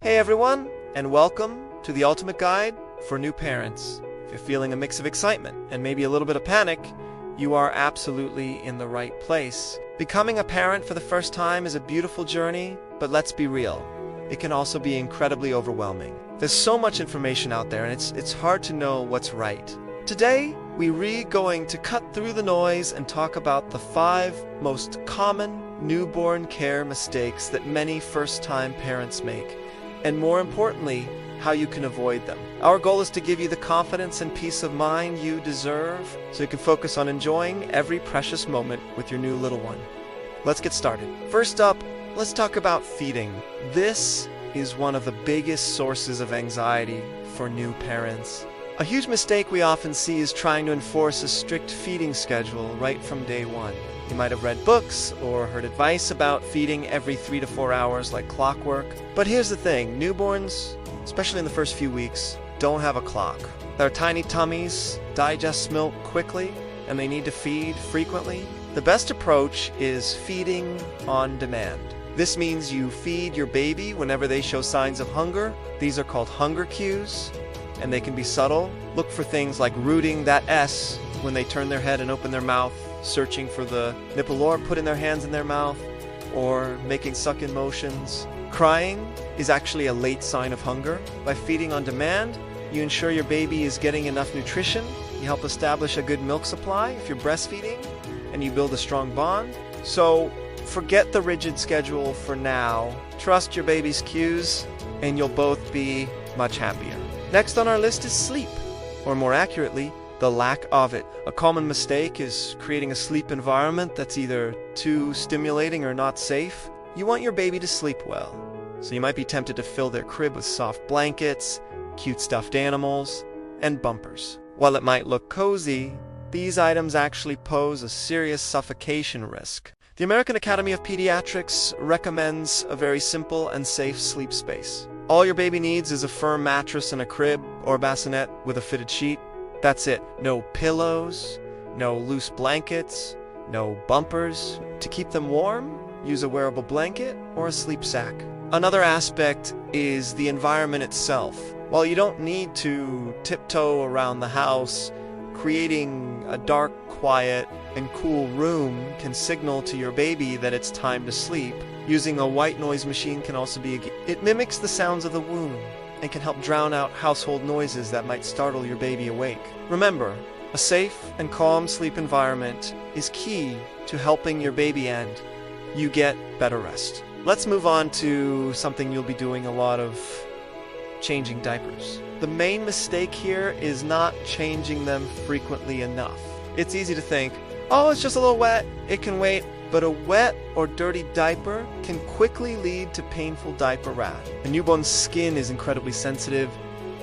Hey everyone, and welcome to the ultimate guide for new parents. If you're feeling a mix of excitement and maybe a little bit of panic, you are absolutely in the right place. Becoming a parent for the first time is a beautiful journey, but let's be real. It can also be incredibly overwhelming. There's so much information out there and it's hard to know what's right. Today, we're going to cut through the noise and talk about the 5 most common newborn care mistakes that many first-time parents make, and more importantly, how you can avoid them. Our goal is to give you the confidence and peace of mind you deserve so you can focus on enjoying every precious moment with your new little one. Let's get started. First up, let's talk about feeding. This is one of the biggest sources of anxiety for new parents. A huge mistake we often see is trying to enforce a strict feeding schedule right from day one. You might have read books or heard advice about feeding every 3 to 4 hours like clockwork. But here's the thing, newborns, especially in the first few weeks, don't have a clock. Their tiny tummies digest milk quickly and they need to feed frequently. The best approach is feeding on demand. This means you feed your baby whenever they show signs of hunger. These are called hunger cues, and they can be subtle. Look for things like rooting that S when they turn their head and open their mouth, searching for the nipple, or putting their hands in their mouth, or making suck-in motions. Crying is actually a late sign of hunger. By feeding on demand, you ensure your baby is getting enough nutrition, you help establish a good milk supply if you're breastfeeding, and you build a strong bond. So forget the rigid schedule for now. Trust your baby's cues, and you'll both be much happier. Next on our list is sleep, or more accurately, the lack of it. A common mistake is creating a sleep environment that's either too stimulating or not safe. You want your baby to sleep well, so you might be tempted to fill their crib with soft blankets, cute stuffed animals, and bumpers. While it might look cozy, these items actually pose a serious suffocation risk. The American Academy of Pediatrics recommends a very simple and safe sleep space. All your baby needs is a firm mattress and a crib or bassinet with a fitted sheet. That's it. No pillows, no loose blankets, no bumpers. To keep them warm, use a wearable blanket or a sleep sack. Another aspect is the environment itself. While you don't need to tiptoe around the house, creating a dark, quiet, and cool room can signal to your baby that it's time to sleep. Using a white noise machine can also be it mimics the sounds of the womb and can help drown out household noises that might startle your baby awake. Remember, a safe and calm sleep environment is key to helping your baby and you get better rest. Let's move on to something you'll be doing a lot of: changing diapers. The main mistake here is not changing them frequently enough. It's easy to think, oh, it's just a little wet, it can wait. But a wet or dirty diaper can quickly lead to painful diaper rash. A newborn's skin is incredibly sensitive,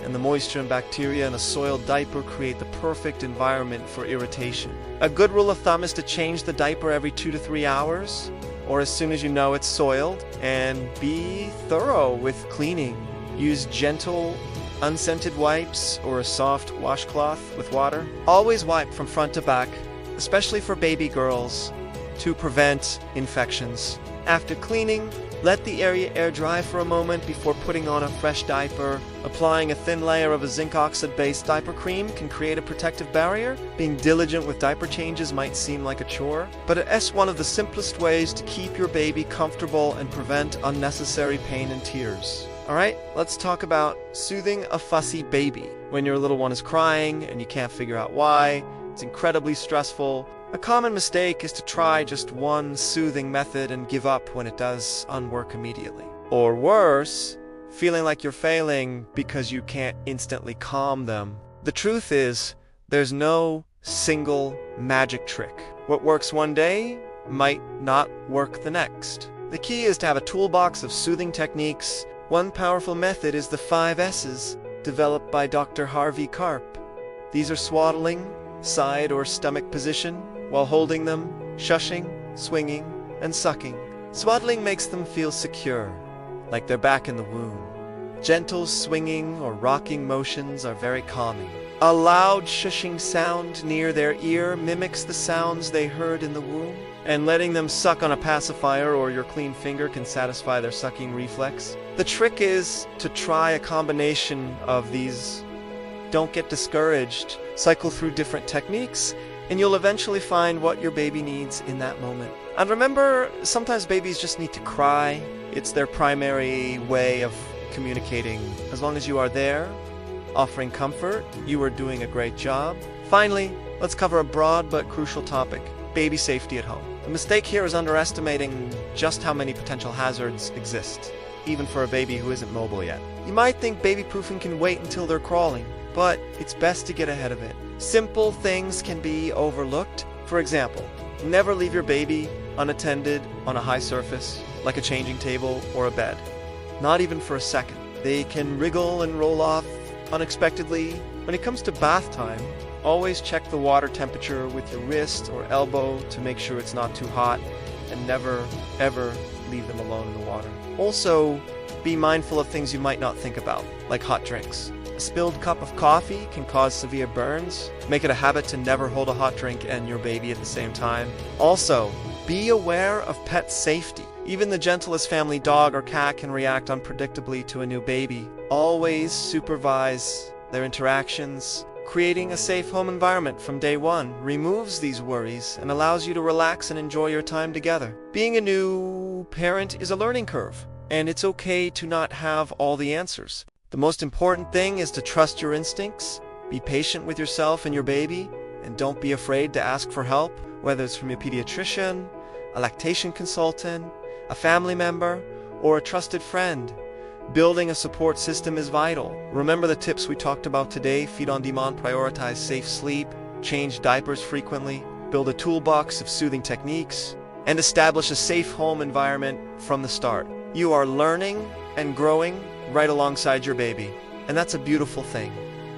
and the moisture and bacteria in a soiled diaper create the perfect environment for irritation. A good rule of thumb is to change the diaper every 2 to 3 hours, or as soon as you know it's soiled, and be thorough with cleaning. Use gentle, unscented wipes or a soft washcloth with water. Always wipe from front to back, especially for baby girls, to prevent infections. After cleaning, let the area air dry for a moment before putting on a fresh diaper. Applying a thin layer of a zinc oxide-based diaper cream can create a protective barrier. Being diligent with diaper changes might seem like a chore, but it's one of the simplest ways to keep your baby comfortable and prevent unnecessary pain and tears. Alright, let's talk about soothing a fussy baby. When your little one is crying and you can't figure out why, it's incredibly stressful. A common mistake is to try just one soothing method and give up when it does unwork immediately. Or worse, feeling like you're failing because you can't instantly calm them. The truth is, there's no single magic trick. What works one day might not work the next. The key is to have a toolbox of soothing techniques. One powerful method is the 5 S's developed by Dr. Harvey Karp. These are swaddling, side or stomach position, while holding them, shushing, swinging, and sucking. Swaddling makes them feel secure, like they're back in the womb. Gentle swinging or rocking motions are very calming. A loud shushing sound near their ear mimics the sounds they heard in the womb. and letting them suck on a pacifier or your clean finger can satisfy their sucking reflex. The trick is to try a combination of these. Don't get discouraged. Cycle through different techniques, and you'll eventually find what your baby needs in that moment. And remember, sometimes babies just need to cry. It's their primary way of communicating. As long as you are there, offering comfort, you are doing a great job. Finally, let's cover a broad but crucial topic: baby safety at home. The mistake here is underestimating just how many potential hazards exist, even for a baby who isn't mobile yet. You might think baby proofing can wait until they're crawling, but it's best to get ahead of it. Simple things can be overlooked. For example, never leave your baby unattended on a high surface, like a changing table or a bed. Not even for a second. They can wriggle and roll off unexpectedly. When it comes to bath time, always check the water temperature with your wrist or elbow to make sure it's not too hot, and never, ever leave them alone in the water. Also, be mindful of things you might not think about, like hot drinks. A spilled cup of coffee can cause severe burns. Make it a habit to never hold a hot drink and your baby at the same time. Also, be aware of pet safety. Even the gentlest family dog or cat can react unpredictably to a new baby. Always supervise their interactions. Creating a safe home environment from day one removes these worries and allows you to relax and enjoy your time together. Being a new parent is a learning curve, and it's okay to not have all the answers. The most important thing is to trust your instincts, be patient with yourself and your baby, and don't be afraid to ask for help, whether it's from your pediatrician, a lactation consultant, a family member, or a trusted friend. Building a support system is vital. Remember the tips we talked about today: feed on demand, prioritize safe sleep, change diapers frequently, build a toolbox of soothing techniques, and establish a safe home environment from the start. You are learning and growing right alongside your baby, and that's a beautiful thing.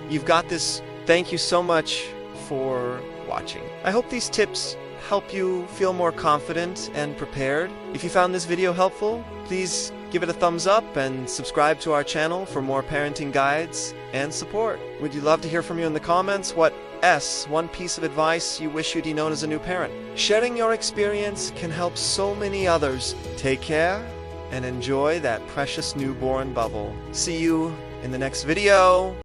You've got this. Thank you so much for watching. I hope these tips help you feel more confident and prepared. If you found this video helpful, please give it a thumbs up and subscribe to our channel for more parenting guides and support. We'd love to hear from you in the comments. One piece of advice you wish you'd known as a new parent? Sharing your experience can help so many others. Take care and enjoy that precious newborn bubble. See you in the next video.